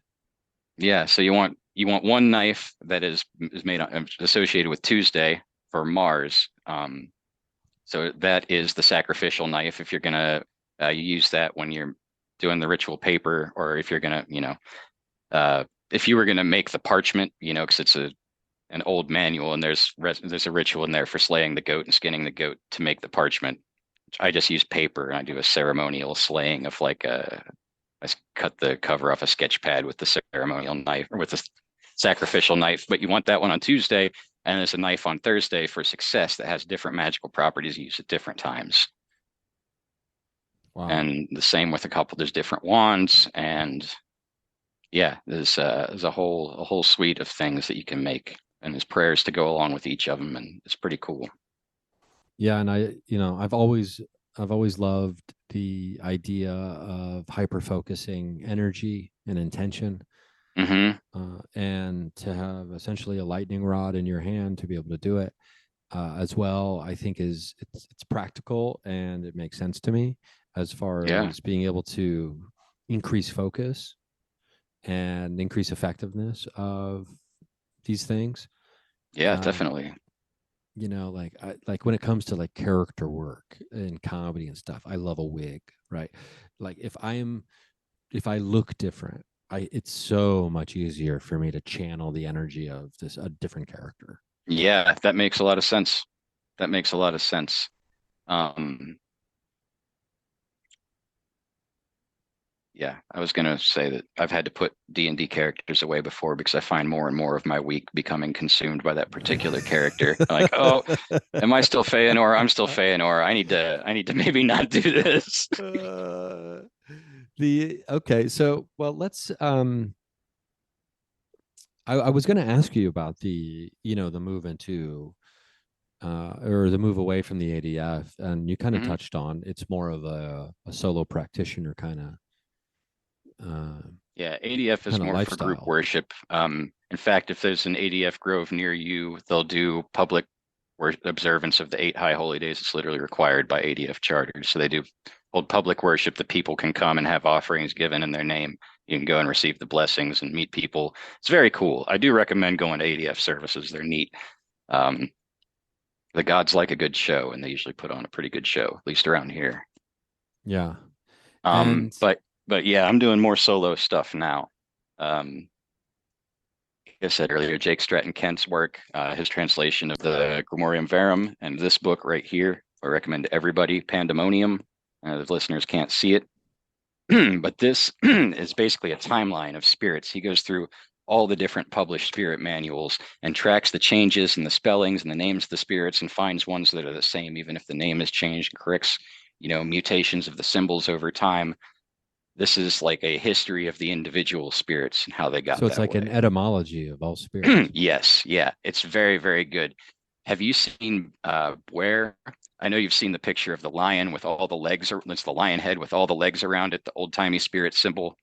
yeah. So you want one knife that is made associated with Tuesday for Mars. So that is the sacrificial knife. If you're gonna you use that when you're doing the ritual paper, or if you're gonna, uh, if you were gonna make the parchment, because it's an old manual, and there's a ritual in there for slaying the goat and skinning the goat to make the parchment. I just use paper and I do a ceremonial slaying of like I cut the cover off a sketch pad with the ceremonial knife or with the sacrificial knife. But you want that one on Tuesday, and there's a knife on Thursday for success that has different magical properties used at different times. Wow. And the same with a couple. There's different wands, and yeah, there's a whole suite of things that you can make, and there's prayers to go along with each of them, and it's pretty cool. Yeah, and I've always loved the idea of hyper focusing energy and intention, Hmm. and to have essentially a lightning rod in your hand to be able to do it as well. I think it's practical and it makes sense to me as far Yeah, as being able to increase focus and increase effectiveness of these things. yeah, Um, definitely. like when it comes to like character work and comedy and stuff, I love a wig, right? Like if I look different, I it's so much easier for me to channel the energy of this a different character. Yeah, that makes a lot of sense. That makes a lot of sense. Um, Yeah, I was gonna say that I've had to put D&D characters away before because I find more and more of my week becoming consumed by that particular character. Like, oh, am I still Feanor? I'm still Feanor. I need to maybe not do this. Uh, the okay, so well, let's I was going to ask you about the move into or the move away from the ADF, and you kind of Mhm. touched on it's more of a solo practitioner uh, Yeah, ADF is kind of more for group lifestyle. worship. In fact, if there's an ADF grove near you, they'll do public observance of the 8 high holy days. It's literally required by ADF charters. So they do hold public worship that people can come and have offerings given in their name. You can go and receive the blessings and meet people. It's very cool. I do recommend going to ADF services. They're neat. Um, the gods like a good show, and they usually put on a pretty good show, at least around here. Yeah, Um, and but but yeah, I'm doing more solo stuff now. Um, like I said earlier, Jake Stratton Kent's work, his translation of the Grimorium Verum, and this book right here, I recommend to everybody, Pandemonium. The listeners can't see it, but this is basically a timeline of spirits. He goes through all the different published spirit manuals and tracks the changes and the spellings and the names of the spirits and finds ones that are the same, even if the name has changed, and corrects, mutations of the symbols over time. This is like a history of the individual spirits and how they so got it's that way. Like an way. etymology of all spirits. Yes, yeah, it's very, very good. Have you seen where? I know you've seen the picture of the lion with all the legs, or it's the lion head with all the legs around it, the old-timey spirit symbol.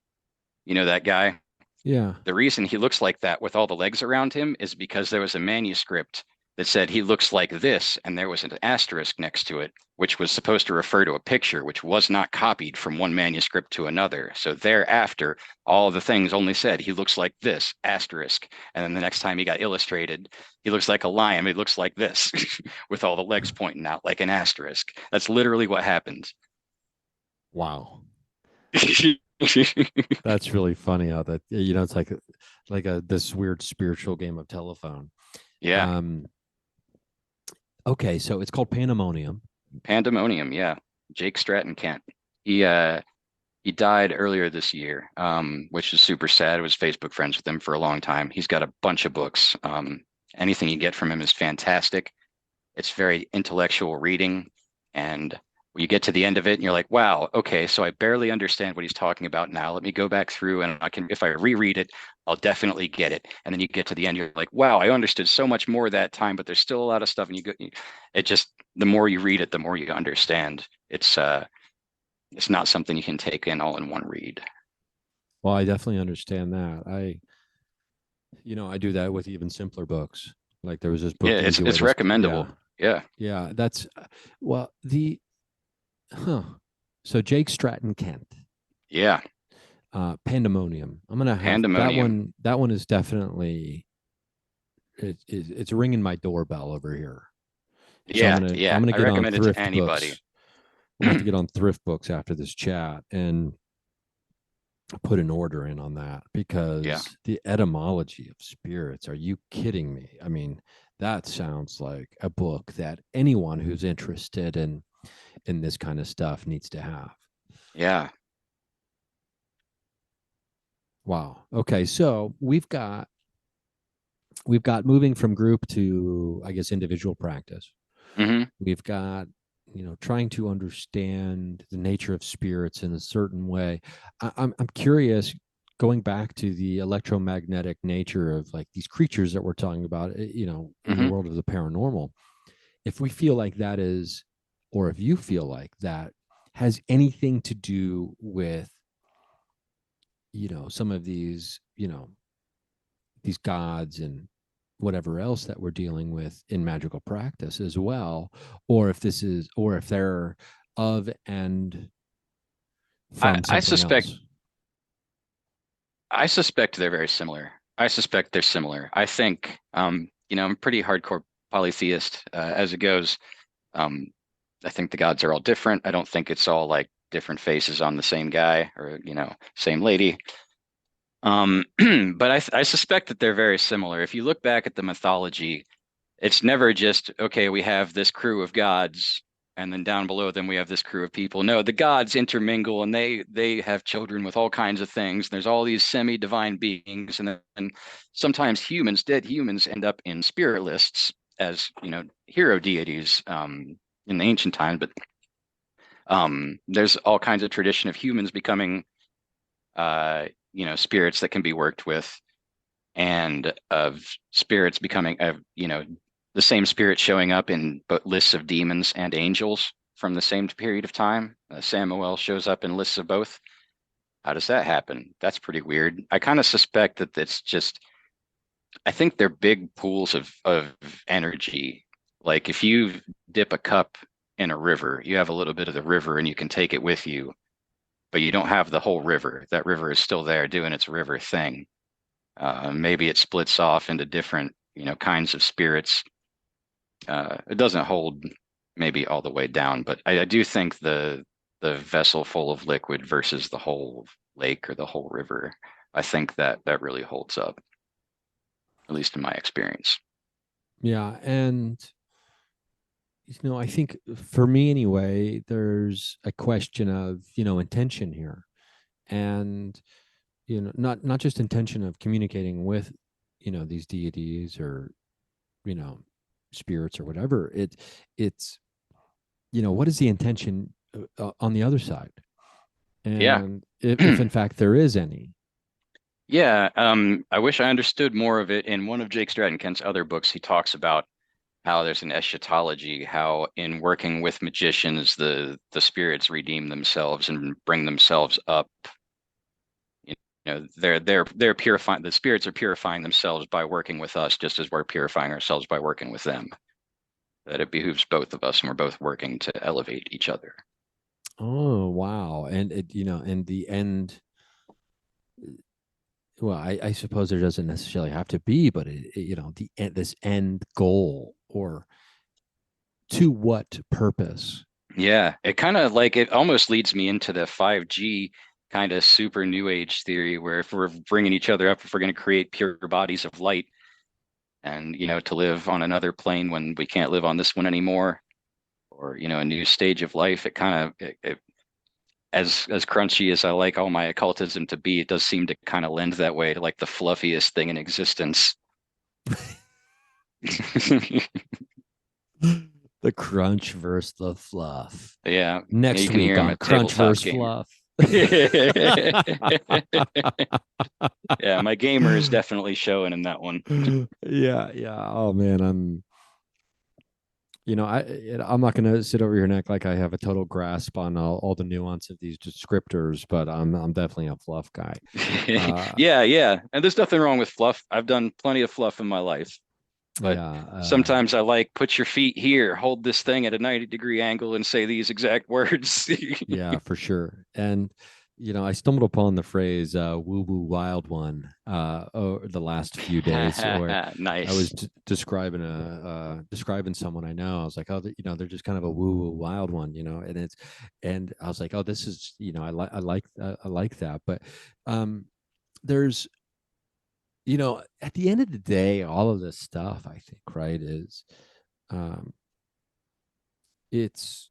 You know that guy? Yeah. The reason he looks like that with all the legs around him is because there was a manuscript. that said he looks like this, and there was an asterisk next to it, which was supposed to refer to a picture, which was not copied from one manuscript to another. So thereafter, all of the things only said he looks like this, asterisk. And then the next time he got illustrated, he looks like a lion. He looks like this, with all the legs pointing out like an asterisk. That's literally what happened. Wow. That's really funny how that, it's like a this weird spiritual game of telephone. Yeah, Um, okay, so it's called Pandemonium. Pandemonium. Yeah, Jake Stratton Kent. He died earlier this year, which is super sad. I was Facebook friends with him for a long time. He's got a bunch of books. Anything you get from him is fantastic. It's very intellectual reading, and when you get to the end of it, and you're like, "Wow, okay, so I barely understand what he's talking about now. Let me go back through, and I can, if I reread it, I'll definitely get it." And then you get to the end, you're like, "Wow, I understood so much more that time, but there's still a lot of stuff." And it just, the more you read it, the more you understand. It's not something you can take in all in one read. Well, I definitely understand that. I do that with even simpler books. Like there was this Yeah, book, The Easy Way it's to, yeah, recommendable. Yeah. yeah. That's well, huh. So Jake Stratton Kent, Yeah. Pandemonium. I'm gonna have that Pandemonium. one. That one is definitely it's ringing my doorbell over here. So Yeah, I'm yeah. gonna I get on recommend it to thrift anybody. books. I'm gonna have to get on thrift books after this chat and put an order in on that Yeah. because the etymology of spirits. Are you kidding me? I mean, that sounds like a book that anyone who's interested in this kind of stuff needs to have. Yeah. Wow. Okay, so we've got moving from group to, I guess, individual practice. Hmm. We've got, trying to understand the nature of spirits in a certain way. I'm curious, going back to the electromagnetic nature of like these creatures that we're talking about, in the Hmm. world of the paranormal. If we feel like that is, or if you feel like that has anything to do with, some of these gods and whatever else that we're dealing with in magical practice as well, or if they're of and I, from I something suspect else. I suspect they're very similar. I suspect they're similar. I think I'm a pretty hardcore polytheist as it goes. Um, I think the gods are all different. I don't think it's all like different faces on the same guy or, same lady. But I suspect that they're very similar. If you look back at the mythology, it's never just, okay, we have this crew of gods, and then down below them we have this crew of people. No, the gods intermingle and they have children with all kinds of things. There's all these semi-divine beings, and then sometimes dead humans, end up in spirit lists as, hero deities in the ancient times. But there's all kinds of tradition of humans becoming spirits that can be worked with, and of spirits becoming the same spirit showing up in but lists of demons and angels from the same period of time. Samuel shows up in lists of both. How does that happen? That's pretty weird. I kind of suspect that it's just, I think they're big pools of energy. Like if you dip a cup in a river, you have a little bit of the river and you can take it with you, but you don't have the whole river. That river is still there doing its river thing. Maybe it splits off into different, kinds of spirits. It doesn't hold maybe all the way down, but I do think the vessel full of liquid versus the whole lake or the whole river, I think that really holds up, at least in my experience. Yeah, and I think for me anyway, there's a question of intention here, and not just intention of communicating with these deities or you know spirits or whatever. It's what is the intention on the other side, Yeah. and if in fact there is any. Yeah, I wish I understood more of it. In one of Jake Stratton-Kent's other books, he talks about how there's an eschatology, how in working with magicians, the spirits redeem themselves and bring themselves up, they're purifying, the spirits are purifying themselves by working with us, just as we're purifying ourselves by working with them. That it behooves both of us, and we're both working to elevate each other. Oh, wow. And in the end, well, I suppose there doesn't necessarily have to be, but this end goal, or to what purpose? Yeah, it kind of like it almost leads me into the 5G kind of super new age theory, where if we're bringing each other up, if we're going to create pure bodies of light, and to live on another plane when we can't live on this one anymore, or a new stage of life, it kind of as crunchy as I like all my occultism to be, it does seem to kind of lend that way to like the fluffiest thing in existence. The crunch versus the fluff. Yeah, yeah, you Next can week hear I'm a on Crunch tabletop versus gamer. Fluff. Yeah, my gamer is definitely showing in that one. Yeah, yeah. Oh man, I'm not going to sit over your neck like I have a total grasp on all the nuance of these descriptors, but I'm definitely a fluff guy. Uh, Yeah, yeah. And there's nothing wrong with fluff. I've done plenty of fluff in my life. But yeah, sometimes I like put your feet here, hold this thing at a 90-degree angle and say these exact words. yeah, for sure. And I stumbled upon the phrase "woo woo wild one" over the last few days, where I was Nice. describing someone I know. I was like, oh, they're just kind of a woo woo wild one, and I was like, oh, this is, I like that, but there's, at the end of the day, all of this stuff, I think, right, is um, it's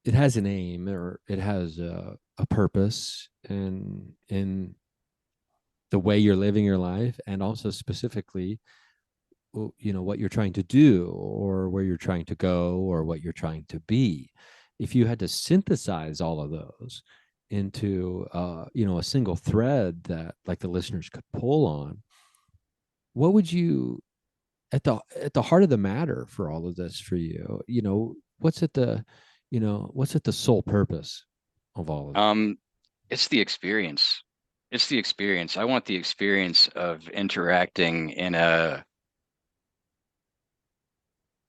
it has an aim, or it has a purpose in the way you're living your life, and also specifically, what you're trying to do, or where you're trying to go, or what you're trying to be. If you had to synthesize all of those into a single thread that, like, the listeners could pull on, what would you, at the heart of the matter for all of this for you, what's at the sole purpose of all of this? Um, it's the experience. It's the experience. I want the experience of interacting in a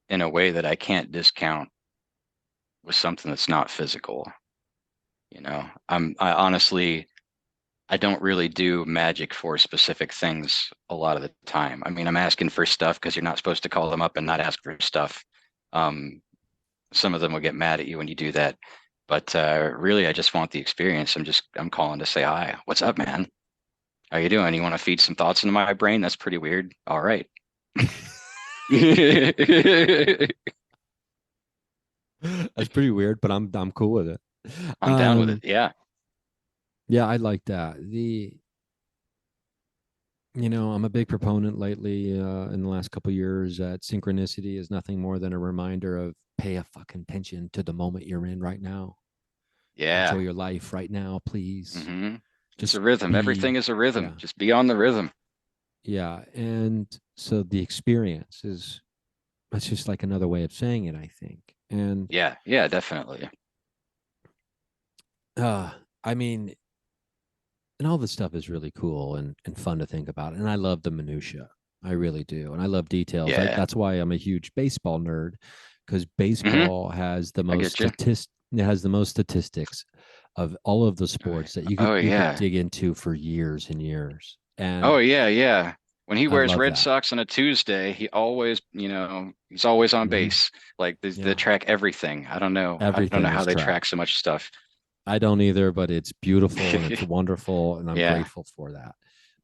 way that I can't discount with something that's not physical. I honestly, I don't really do magic for specific things a lot of the time. I mean, I'm asking for stuff because you're not supposed to call them up and not ask for stuff. Um, some of them will get mad at you when you do that. But really, I just want the experience. I'm calling to say hi. What's up, man? How you doing? You want to feed some thoughts into my brain? That's pretty weird. All right. That's pretty weird, but I'm cool with it. I'm down with it. um Yeah. yeah, I like that. I'm a big proponent lately, in the last couple of years, that synchronicity is nothing more than a reminder of, pay a fucking attention to the moment you're in right now. Enjoy Yeah. your life right now, please. hmm It's a Just rhythm. Everything be. is a rhythm. Yeah, Just be on the rhythm. yeah. And so the experience is, that's just like another way of saying it, I think. And Yeah. Yeah, definitely. uh I mean, and all this stuff is really cool and fun to think about. And I love the minutia. I really do. And I love details. Yeah. That's why I'm a huge baseball nerd, because hmm baseball has the I most get you. statistics of all of the sports that you could Oh you could yeah. dig into for years and years. Oh And yeah, yeah. When he I wears love Red that. Sox on a Tuesday, he's always on Hmm. base. Like they Yeah. track everything. I don't know. I don't know Everything how is they track tracked. so much stuff. I don't either, but it's beautiful and it's wonderful, and I'm Yeah. grateful for that.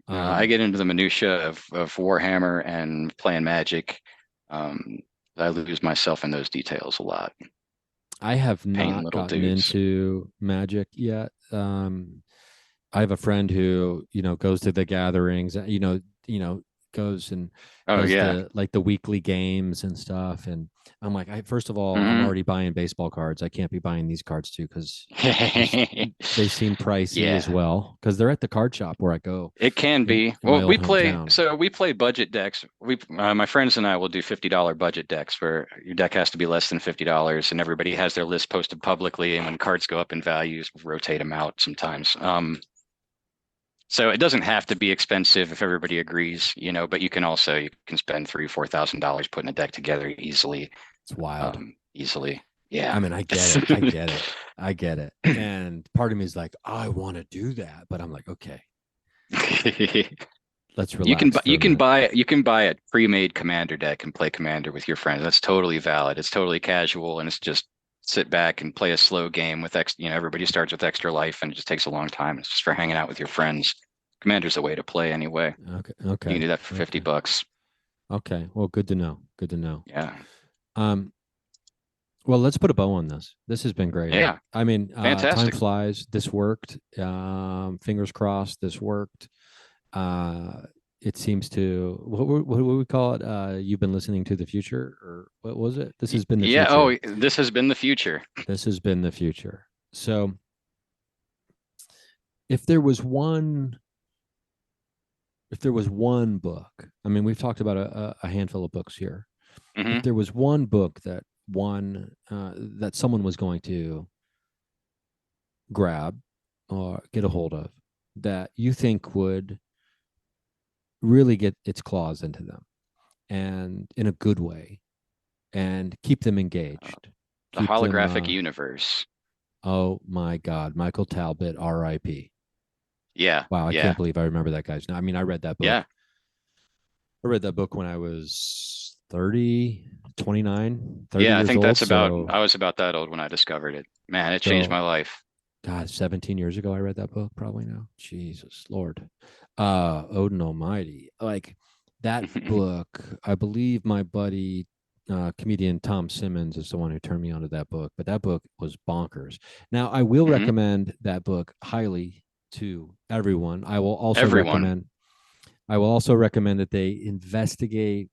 No, I Um, get into the minutia of Warhammer and playing Magic. Um, I lose myself in those details a lot. I have Painting not little gotten dudes. into Magic yet. I have a friend who, goes to the gatherings, goes and Oh does yeah. the weekly games and stuff. And I'm like, first of all, I'm hmm already buying baseball cards. I can't be buying these cards too, because there's they seem pricey as Yeah. well, because they're at the card shop where I go It can in be. my Well, old hometown. we play budget decks. My friends and I will do $50 budget decks where your deck has to be less than $50 and everybody has their list posted publicly. And when cards go up in values, we rotate them out sometimes. So it doesn't have to be expensive if everybody agrees, but you can spend $3,000-4,000 putting a deck together easily. It's wild. Easily. I Yeah. mean, I get it. I get it. I get it. And part of me is like, I want to do that, but I'm like, okay, let's relax for a minute. You can buy a pre-made commander deck and play commander with your friends. That's totally valid. It's totally casual, and it's just sit back and play a slow game with everybody starts with extra life, and it just takes a long time. It's just for hanging out with your friends. Commander's the way to play anyway. Okay. You can Okay. do that for Okay. $50. Okay. Well, good to know. Good to know. Yeah. Um, well, let's put a bow on this. This has been great. Yeah. I mean, time Fantastic. flies. This worked. Fingers crossed. This worked. Uh, it seems to what do we call it? You've been listening to the future, or what was it? This has been the Yeah. future. Oh, this has been the future. This has been the future. So, if there was one, if there was one book, I mean, we've talked about a handful of books here. If Hmm. there was one book that that someone was going to grab or get a hold of that you think would really get its claws into them and in a good way and keep them engaged, The keep them holographic universe. oh my god, Michael Talbot, RIP. Yeah. Wow, I Yeah. can't believe I remember that guy's name. I mean, Yeah. I read that book when I was 30, 29, 30 Yeah. I years think old. I was about that old when I discovered it. Man, it changed So my life. God, 17 years ago I read that book, probably now. Jesus Lord. Odin Almighty. Like that book, I believe my buddy comedian Tom Simmons is the one who turned me onto that book, but that book was bonkers. Now I will Hmm. recommend that book highly to everyone. Everyone. I will also recommend that they investigate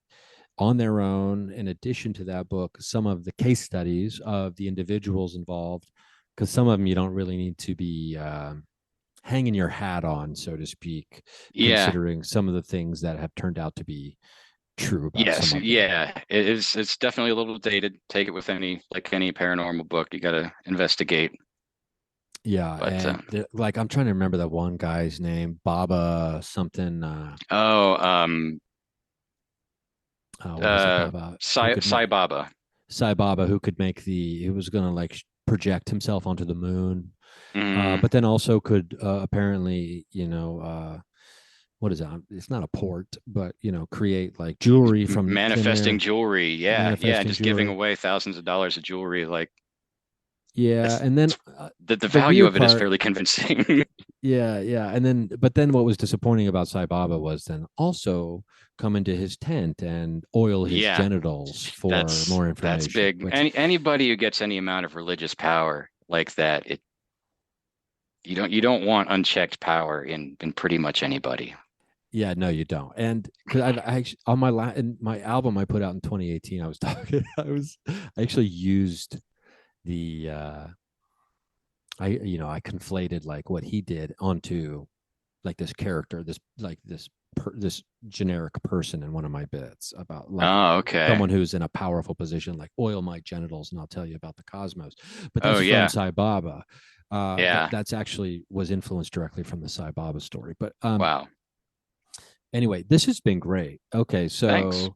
on their own, in addition to that book, some of the case studies of the individuals involved, because some of them you don't really need to be hanging your hat on, so to speak, Yeah. considering some of the things that have turned out to be true about some Yes. of them. Yeah. It's definitely a little dated. Take it with any paranormal book. You got to investigate. Yeah, But and like I'm trying to remember that one guy's name, Baba something. oh, What was it, Baba? Who could Sai make Baba. Sai Baba? Who could make the? Who was going to like project himself onto the moon, Mm, but then also could apparently, what is it? It's not a port, but create like jewelry from thin manifesting air, jewelry. Yeah. Yeah. manifesting Just giving jewelry. away thousands of dollars of jewelry. Like Yeah, that's, and then that's the the value weird of it is part, fairly convincing. yeah, and then but then what was disappointing about Sai Baba was then also come into his tent and oil his Yeah. genitals for more That's information, big. which Anybody who gets any amount of religious power like that, you don't want unchecked power in pretty much anybody. yeah, no, you don't. And because I actually on in my album I put out in 2018, I was talking, I actually used the I conflated like what he did onto like this character, this generic person in one of my bits about like Oh, okay. someone who's in a powerful position, like oil my genitals and I'll tell you about the cosmos. But Oh this is from yeah. Sai Baba. Yeah. That's actually was influenced directly from the Sai Baba story. But Wow. anyway, this has been great. Okay, Thanks. so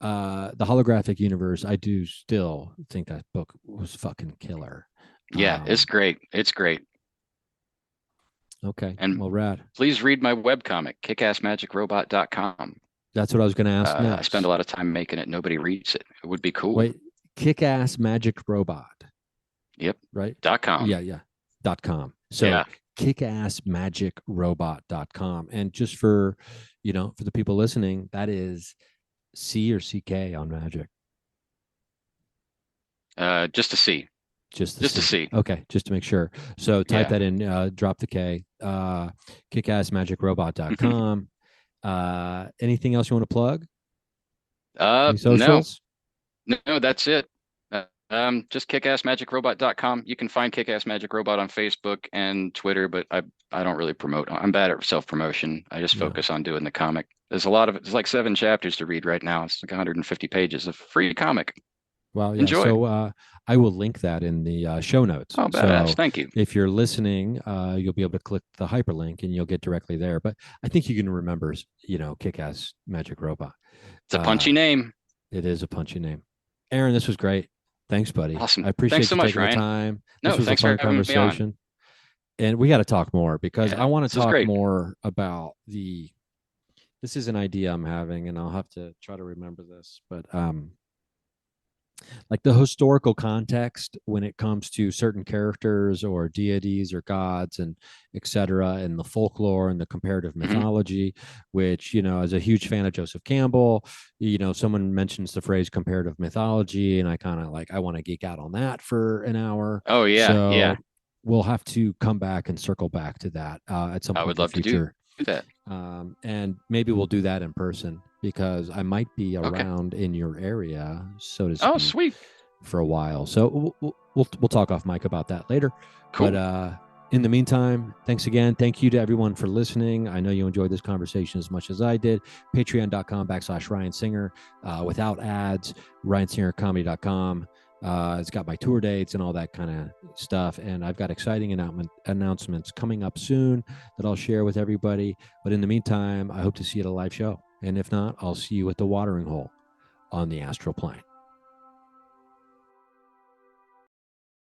the holographic universe, I do still think that book was fucking killer. Yeah, it's Um, great. It's great. okay, And well, rad. please read my webcomic, kickassmagicrobot.com. That's what I was going to ask I spend a next. lot of time making it. Nobody reads it. It would be cool. Wait, Kick Ass Magic Robot, Yep. right? .com. Yeah. .com. So Yeah. kickassmagicrobot.com. And just for, for the people listening, that is C or CK on magic. Just to see. Just to Just to see. see. Okay, just to make sure. So type Yeah. that in, drop the K, kickassmagicrobot.com. Anything else you want to plug? Any No. socials? No, that's it. Just kickassmagicrobot.com. You can find Kickass Magic Robot on Facebook and Twitter, but I don't really promote. I'm bad at self-promotion. I just Yeah. focus on doing the comic. There's a lot of it. There's like 7 chapters to read right now. It's like 150 pages of free comic. Well, yeah. Enjoy. So I will link that in the show notes. Oh, badass. So Thank you. if you're listening, you'll be able to click the hyperlink and you'll get directly there. But I think you can remember, Kick-Ass Magic Robot. It's a punchy Uh, name. it is a punchy name. Aeryn, this was great. Thanks, buddy. I Awesome. Thanks appreciate so you much, taking the Ryan. time. This No, was a thanks for fun having me on. conversation. And we got to talk more because Yeah, I want this to is talk great. more about this is an idea I'm having, and I'll have to try to remember this, but like the historical context when it comes to certain characters or deities or gods and etc., and the folklore and the comparative Hmm. mythology, which, as a huge fan of Joseph Campbell, someone mentions the phrase comparative mythology, and I kind of like, I want to geek out on that for an hour. Oh, yeah. So Yeah. we'll have to come back and circle back to that at some I point would in the love to do future. that. And maybe we'll do that in person because I might be Okay. around in your area, so to Oh, speak, sweet. for a while. So we'll talk off mic about that later. But Cool. in the meantime, thanks again. Thank you to everyone for listening. I know you enjoyed this conversation as much as I did. Patreon.com/Ryan Singer without ads. RyanSingerComedy.com. It's got my tour dates and all that kind of stuff. And I've got exciting announcements coming up soon that I'll share with everybody. But in the meantime, I hope to see you at a live show. And if not, I'll see you at the watering hole on the astral plane.